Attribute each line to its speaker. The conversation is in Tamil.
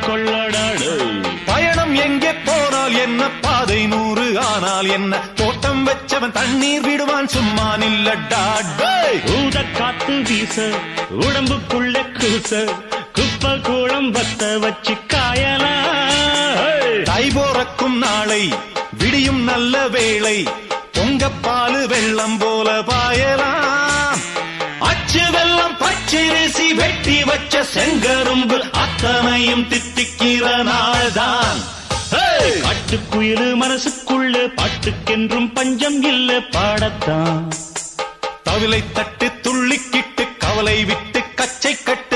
Speaker 1: கொள்ளடாடு.
Speaker 2: பயணம் எங்கே போனால் என்ன, பாதை 100 ஆனால் என்ன, தோட்டம் வச்சவன் தண்ணீர் விடுவான் சும்மா நில்லடா.
Speaker 1: ஊத காத்து வீச உடம்புக்குள்ள கூச, குப்பை கூளம் வத்த வச்சு காயலாம்.
Speaker 2: தை போறக்கும் நாளை விடியும் நல்ல வேளை, பொங்கப்பாலு வெள்ளம் போல பாயலாம். அச்சு வெள்ளம் பச்சரிசி வெட்டி வச்ச செங்கரும்பு அத்தனையும் தித்திக்கிற நாள்தான்.
Speaker 1: காட்டுக்குயிலு மனசுக்குள்ள பாட்டுக்கென்றும் பஞ்சம் இல்ல பாடத்தான்.
Speaker 2: தவிலை தட்டு துள்ளிக்கிட்டு கவலை விட்டு கச்சை கட்டு